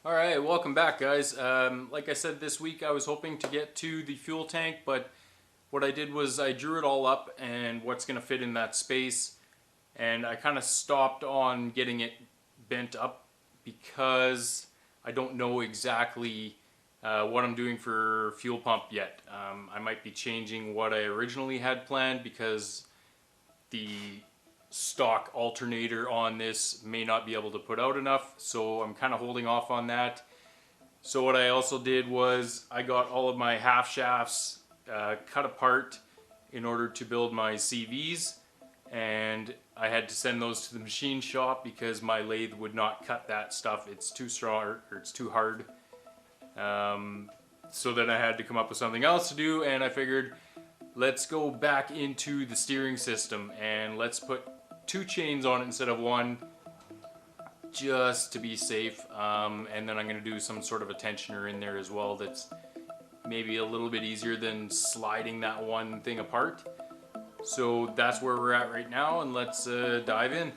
Alright, welcome back guys. Like I said, this week I was hoping to get to the fuel tank, but what I did was I drew it all up and what's going to fit in that space, and I kind of stopped on getting it bent up because I don't know exactly what I'm doing for fuel pump yet. I might be changing what I originally had planned because the stock alternator on this may not be able to put out enough, so I'm kind of holding off on that. So what I also did was I got all of my half shafts cut apart in order to build my CVs, and I had to send those to the machine shop because my lathe would not cut that stuff. It's too strong, or it's too hard. So then I had to come up with something else to do, and I figured let's go back into the steering system and let's put 2 chains on it instead of 1, just to be safe. And then I'm going to do some sort of a tensioner in there as well that's maybe a little bit easier than sliding that one thing apart. So that's where we're at right now, and let's dive in.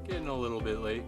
Getting a little bit late.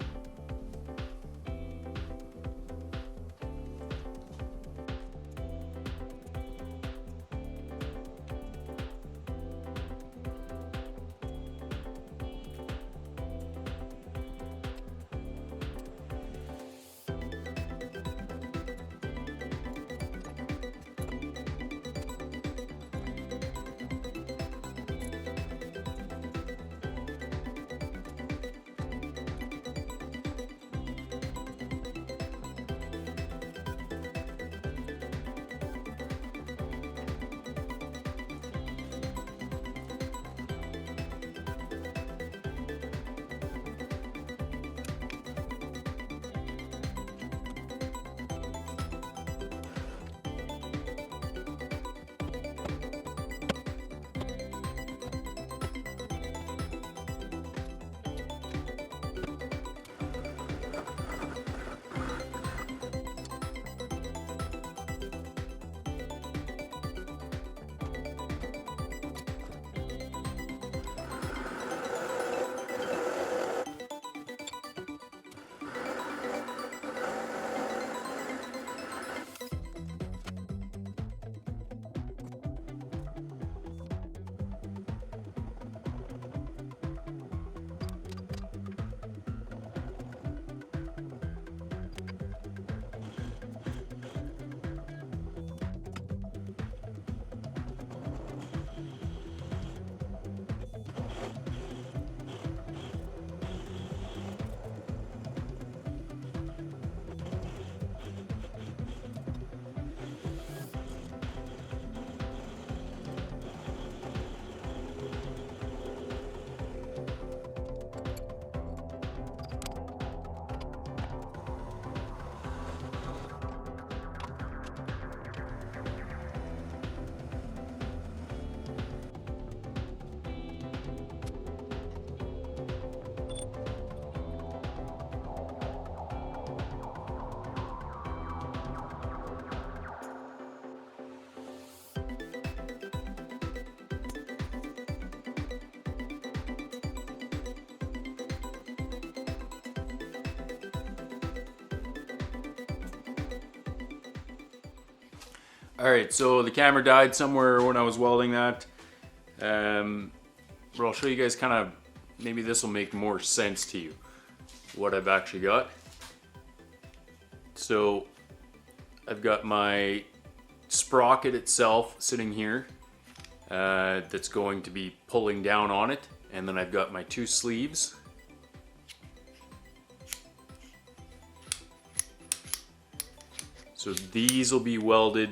Alright, so the camera died somewhere when I was welding that. But I'll show you guys kind of, maybe this will make more sense to you, what I've actually got. So I've got my sprocket itself sitting here that's going to be pulling down on it, and then I've got my two sleeves. So these will be welded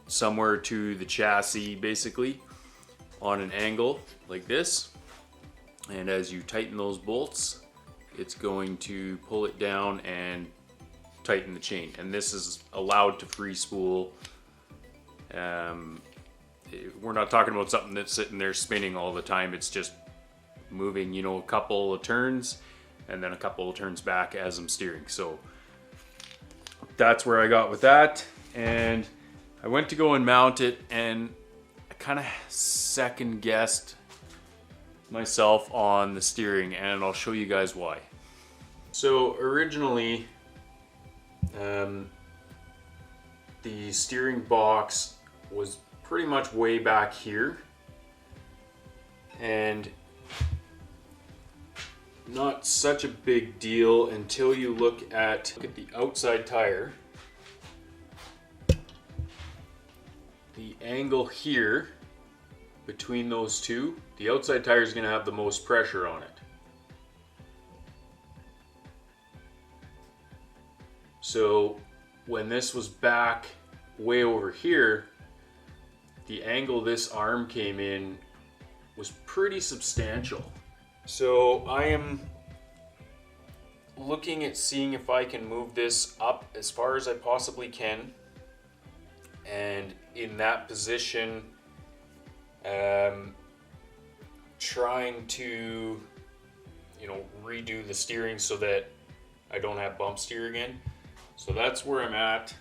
somewhere to the chassis, basically on an angle like this, and as you tighten those bolts, it's going to pull it down and tighten the chain. And this is allowed to free spool. We're not talking about something that's sitting there spinning all the time. It's just moving, you know, a couple of turns and then a couple of turns back as I'm steering. So that's where I got with that. And I went to go and mount it, and I kind of second guessed myself on the steering, and I'll show you guys why. So originally, the steering box was pretty much way back here, and not such a big deal until you look at the outside tire. The angle here between those two, the outside tire is going to have the most pressure on it. So when this was back way over here, the angle this arm came in was pretty substantial. So I am looking at seeing if I can move this up as far as I possibly can, and in that position trying to, you know, redo the steering so that I don't have bump steer again. So that's where I'm at,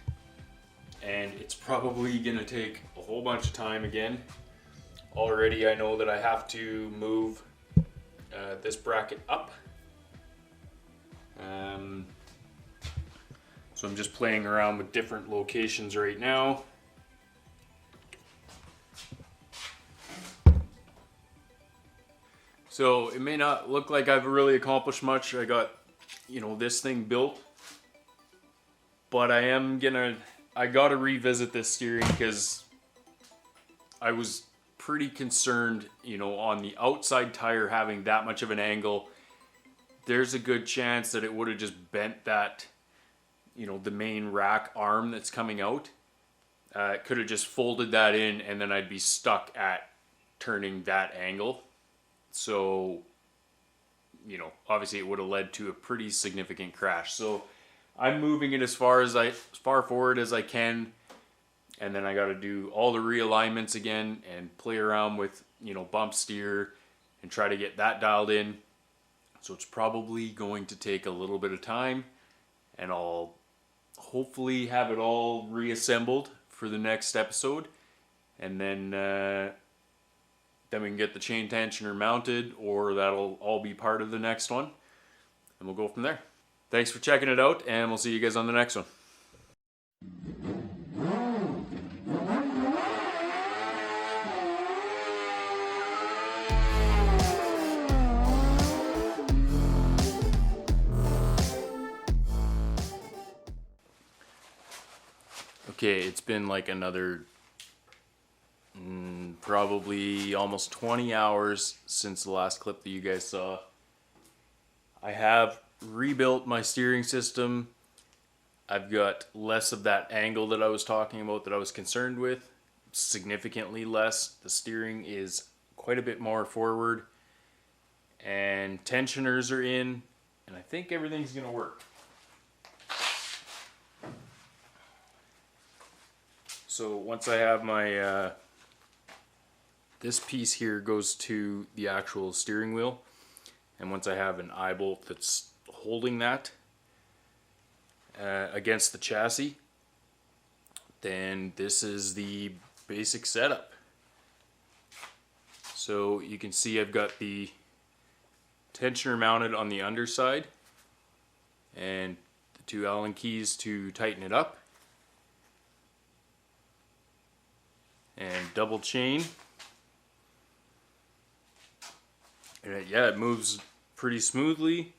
and it's probably gonna take a whole bunch of time again. Already I know that I have to move this bracket up. So I'm just playing around with different locations right now. So it may not look like I've really accomplished much. I got, you know, this thing built, but I gotta revisit this steering because I was pretty concerned, you know, on the outside tire having that much of an angle. There's a good chance that it would have just bent that, you know, the main rack arm that's coming out. It could have just folded that in, and then I'd be stuck at turning that angle. So, you know, obviously it would have led to a pretty significant crash. So I'm moving it as far forward as I can, and then I got to do all the realignments again and play around with, you know, bump steer and try to get that dialed in. So it's probably going to take a little bit of time, and I'll hopefully have it all reassembled for the next episode, and then we can get the chain tensioner mounted, or that'll all be part of the next one, and we'll go from there. Thanks for checking it out, and we'll see you guys on the next one. Okay, it's been like another probably almost 20 hours since the last clip that you guys saw. I have rebuilt my steering system. I've got less of that angle that I was talking about that I was concerned with, significantly less. The steering is quite a bit more forward, and tensioners are in, and I think everything's gonna work. So once I have my this piece here goes to the actual steering wheel, and once I have an eye bolt that's holding that against the chassis, then this is the basic setup. So you can see I've got the tensioner mounted on the underside and the two Allen keys to tighten it up. double chain. And yeah, it moves pretty smoothly.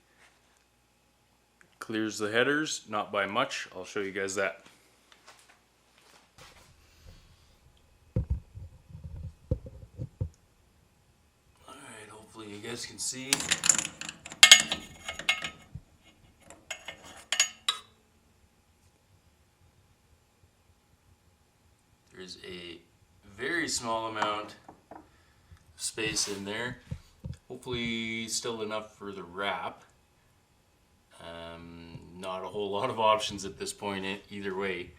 Clears the headers, not by much. I'll show you guys that. Alright, hopefully you guys can see. There's a very small amount of space in there. Hopefully still enough for the wrap. Not a whole lot of options at this point either way.